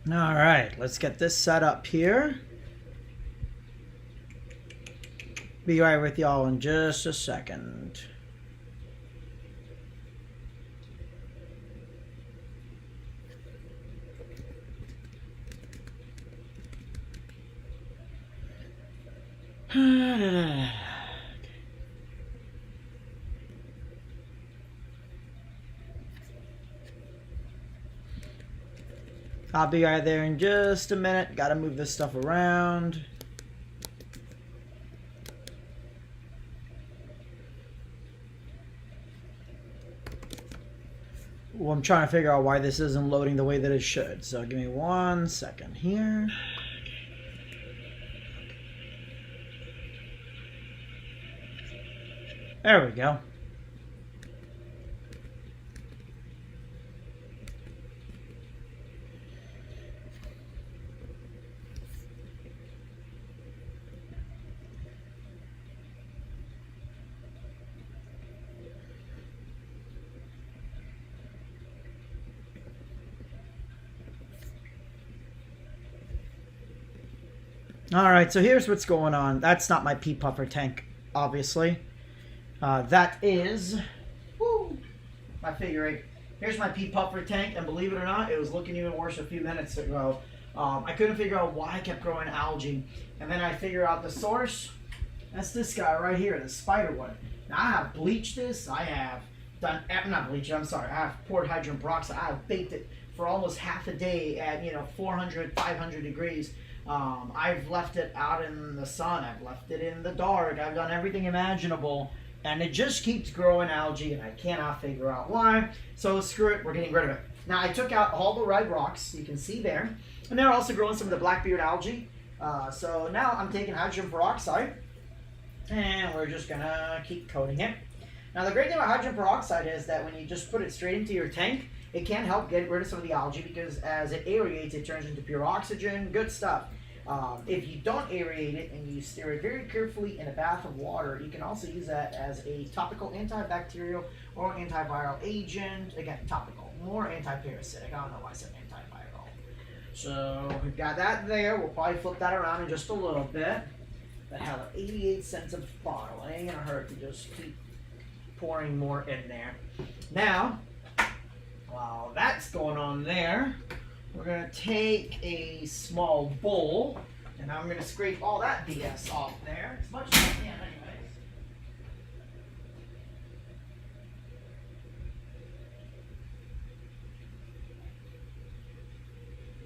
All right, let's get this set up here. Be right with y'all in just a second. I'll be right there in just a minute. Gotta move this stuff around. Well, I'm trying to figure out why this isn't loading the way that it should. So give me 1 second here. There we go. Alright, so here's what's going on. That's not my pea puffer tank, obviously. That is my figure 8. Here's my pea puffer tank, and believe it or not, it was looking even worse a few minutes ago. I couldn't figure out why I kept growing algae. And then I figured out the source. That's this guy right here, the spider one. Now I have bleached this. I have done, not bleached, I'm sorry. I have poured hydrogen peroxide. I have baked it for almost half a day at 400, 500 degrees. I've left it out in the sun. I've left it in the dark. I've done everything imaginable. And it just keeps growing algae, and I cannot figure out why. So screw it, we're getting rid of it. Now I took out all the red rocks, you can see there. And they're also growing some of the blackbeard algae. So now I'm taking hydrogen peroxide, and we're just gonna keep coating it. Now the great thing about hydrogen peroxide is that when you just put it straight into your tank, it can help get rid of some of the algae because as it aerates, it turns into pure oxygen, good stuff. If you don't aerate it and you stir it very carefully in a bath of water, you can also use that as a topical antibacterial or antiviral agent. Again, topical, more antiparasitic. I don't know why I said antiviral. So we've got that there. We'll probably flip that around in just a little bit. That had 88 cents a bottle. It ain't gonna hurt to just keep pouring more in there. Now, while that's going on there, we're going to take a small bowl, and I'm going to scrape all that BS off there, as much as I can anyways.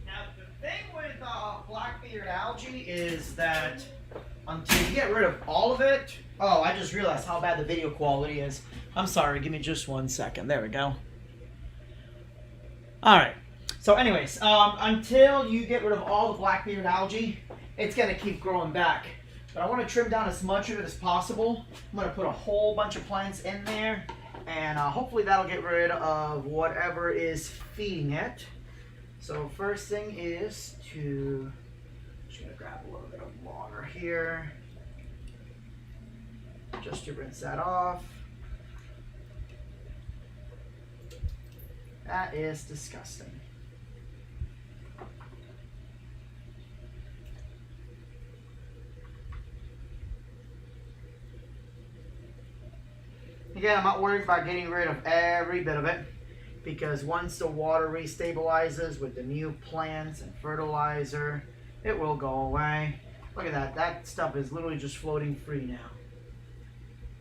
Now the thing with blackbeard algae is that until you get rid of all of it, oh, I just realized how bad the video quality is. I'm sorry, give me just 1 second. There we go. Alright. So anyways, until you get rid of all the blackbeard algae, it's going to keep growing back. But I want to trim down as much of it as possible. I'm going to put a whole bunch of plants in there, and hopefully that'll get rid of whatever is feeding it. So first thing is to, just going to grab a little bit of water here, just to rinse that off. That is disgusting. Again, I'm not worried about getting rid of every bit of it because once the water restabilizes with the new plants and fertilizer, it will go away. Look at that. That stuff is literally just floating free now.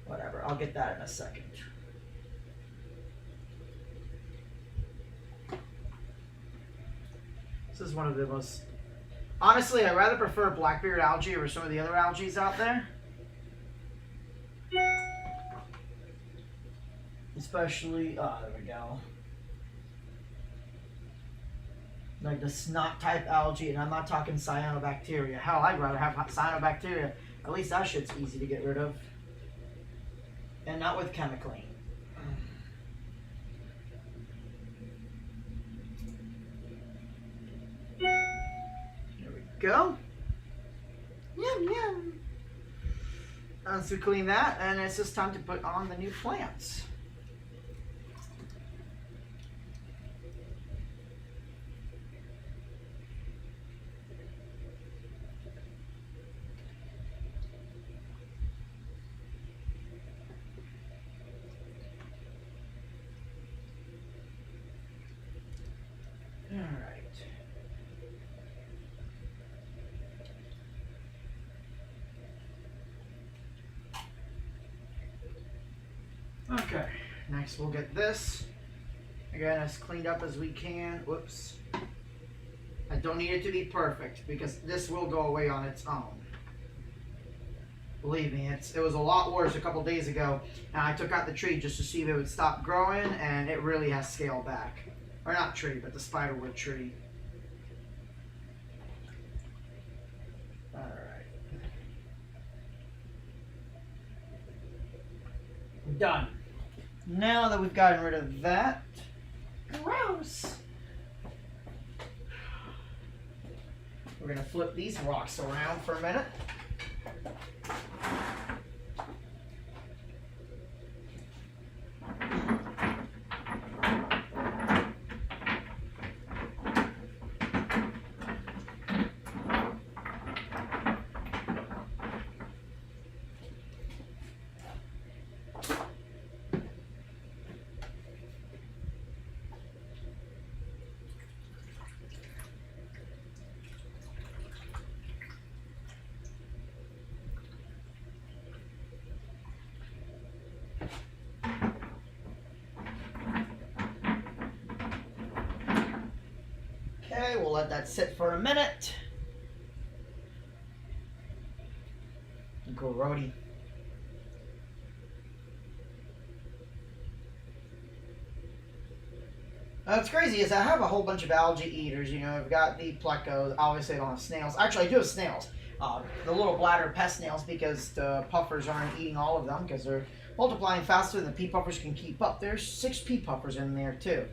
Whatever. I'll get that in a second. This is one of the most... Honestly, I rather prefer blackbeard algae over some of the other algae out there. Especially, there we go. Like the snot type algae, and I'm not talking cyanobacteria. Hell, I'd rather have cyanobacteria. At least that shit's easy to get rid of. And not with chemically. There we go. Yum, yum. Once we clean that, and it's just time to put on the new plants. Okay, next we'll get this. Again, as cleaned up as we can. Whoops. I don't need it to be perfect because this will go away on its own. Believe me, it was a lot worse a couple days ago, and I took out the tree just to see if it would stop growing, and it really has scaled back. Or not tree, but the spiderwood tree. Alright. Done. Now that we've gotten rid of that, gross! We're going to flip these rocks around for a minute. Okay, we'll let that sit for a minute. Grody. What's crazy is I have a whole bunch of algae eaters. You know, I've got the pleco. Obviously, I don't have snails. Actually, I do have snails. The little bladder pest snails, because the puffers aren't eating all of them because they're multiplying faster than the pea puffers can keep up. There's 6 pea puffers in there too.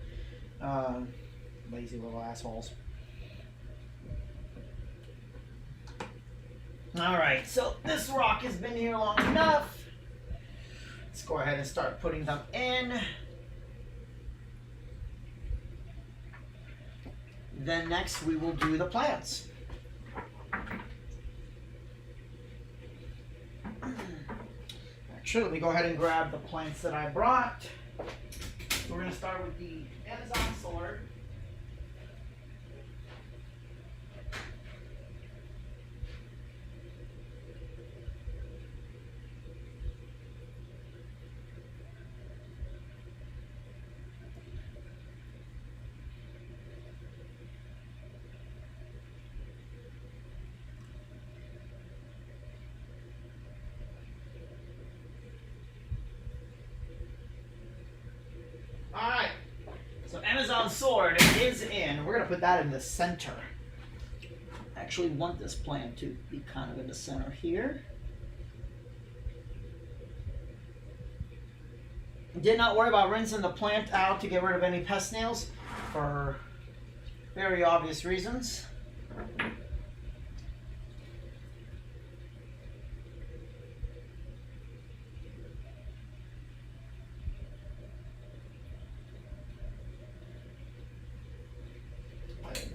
Lazy little assholes. Alright, so this rock has been here long enough. Let's go ahead and start putting them in. Then next we will do the plants. Actually, let me go ahead and grab the plants that I brought. We're going to start with the Amazon sword. Alright, so Amazon sword is in. We're going to put that in the center. I actually want this plant to be kind of in the center here. Did not worry about rinsing the plant out to get rid of any pest snails for very obvious reasons.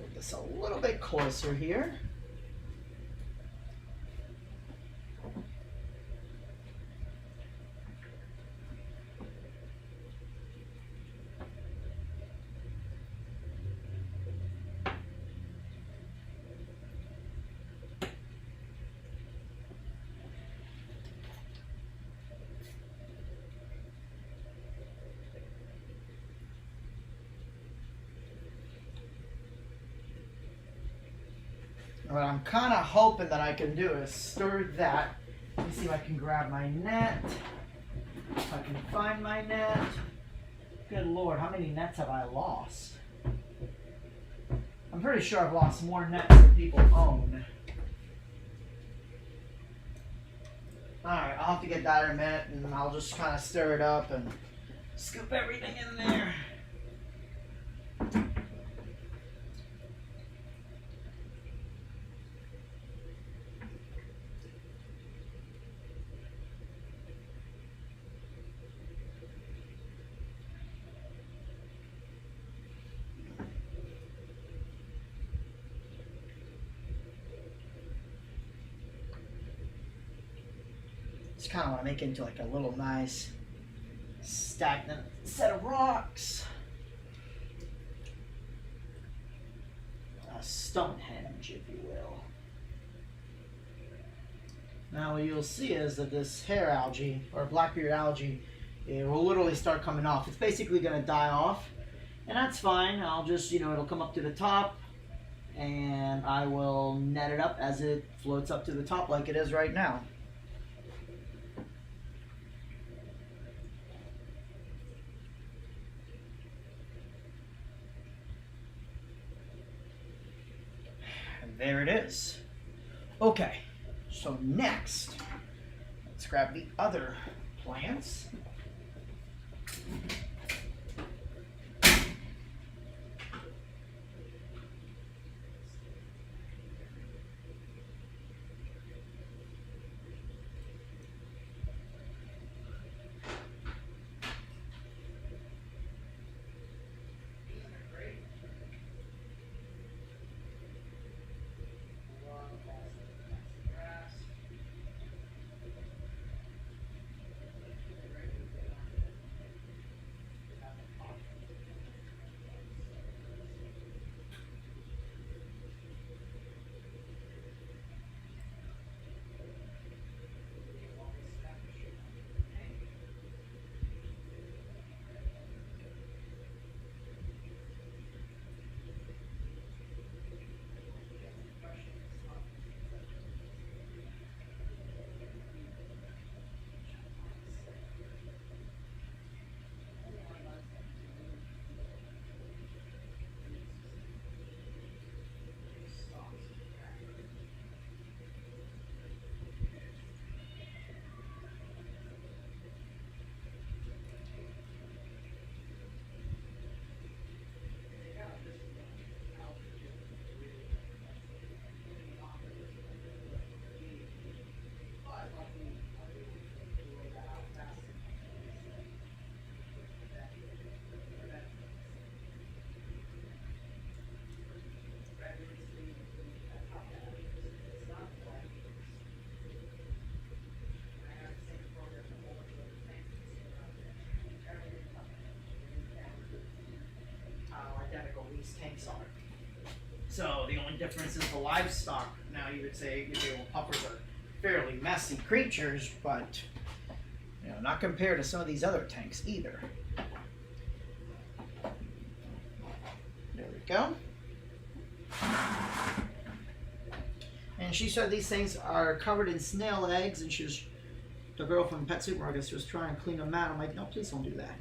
Move this a little bit closer here. What I'm kind of hoping that I can do is stir that. Let me see if I can grab my net. If I can find my net. Good Lord, how many nets have I lost? I'm pretty sure I've lost more nets than people own. Alright, I'll have to get that in a minute, and I'll just kind of stir it up and scoop everything in there. Just kind of want to make it into like a little nice stagnant set of rocks. A Stonehenge, if you will. Now what you'll see is that this hair algae, or blackbeard algae, it will literally start coming off. It's basically going to die off, and that's fine. I'll just, it'll come up to the top, and I will net it up as it floats up to the top like it is right now. And there it is. Okay, so next, let's grab the other plants. These tanks are. So the only difference is the livestock. Now you would say, puffers are fairly messy creatures, but not compared to some of these other tanks either. There we go. And she said these things are covered in snail eggs, and the girl from Pet Supermarket, she was trying to clean them out. I'm like, no, please don't do that.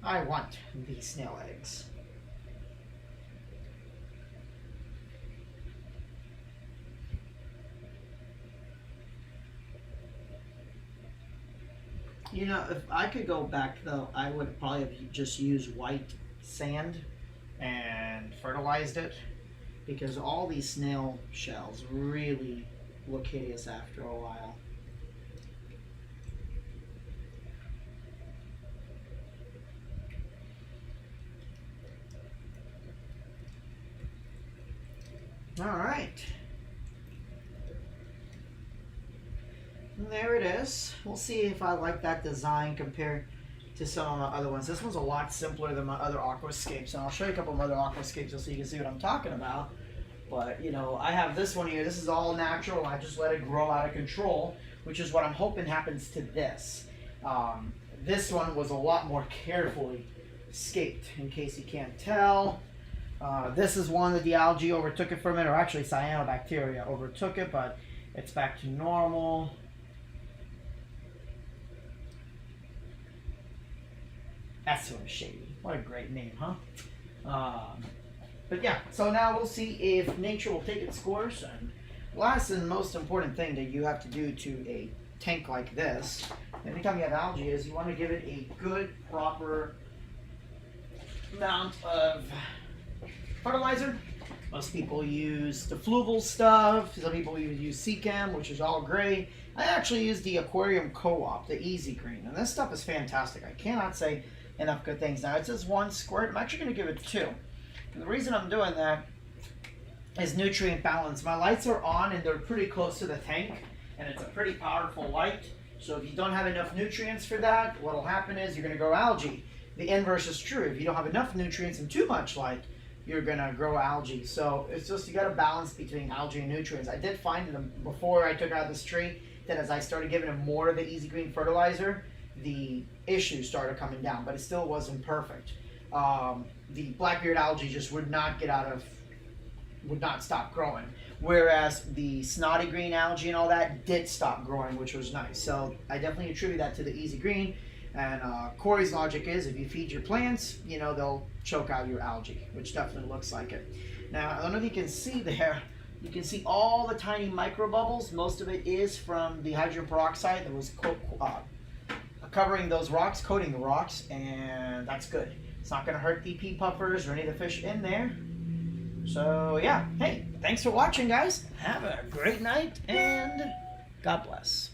I want these snail eggs. If I could go back though, I would probably have just used white sand and fertilized it, because all these snail shells really look hideous after a while. All right. And there it is. We'll see if I like that design compared to some of my other ones. This one's a lot simpler than my other aquascapes, and I'll show you a couple of other aquascapes so you can see what I'm talking about. But, I have this one here. This is all natural. I just let it grow out of control, which is what I'm hoping happens to this. This one was a lot more carefully scaped, in case you can't tell. This is one that the algae overtook it from it, or actually cyanobacteria overtook it, but it's back to normal. That's sort of shady. What a great name, huh? But yeah, so now we'll see if nature will take its course. And last and most important thing that you have to do to a tank like this, anytime you have algae, is you want to give it a good, proper amount of fertilizer. Most people use the fluval stuff. Some people use Seachem, which is all great. I actually use the Aquarium Co-op, the Easy Green, and this stuff is fantastic. I cannot say enough good things. Now, it says 1 squirt. I'm actually going to give it 2. And the reason I'm doing that is nutrient balance. My lights are on, and they're pretty close to the tank, and it's a pretty powerful light. So if you don't have enough nutrients for that, what will happen is you're going to grow algae. The inverse is true. If you don't have enough nutrients and too much light, you're going to grow algae. So it's just, you got to balance between algae and nutrients. I did find them before I took out this tree that as I started giving him more of the Easy Green fertilizer, the issues started coming down, but it still wasn't perfect. The blackbeard algae just would not stop growing. Whereas the snotty green algae and all that did stop growing, which was nice. So I definitely attribute that to the Easy Green. And Corey's logic is if you feed your plants, you know, they'll choke out your algae, which definitely looks like it. Now, I don't know if you can see there, you can see all the tiny micro bubbles. Most of it is from the hydrogen peroxide that was covering those rocks, coating the rocks, and that's good. It's not going to hurt the pea puffers or any of the fish in there. So yeah, hey, thanks for watching, guys. Have a great night, and God bless.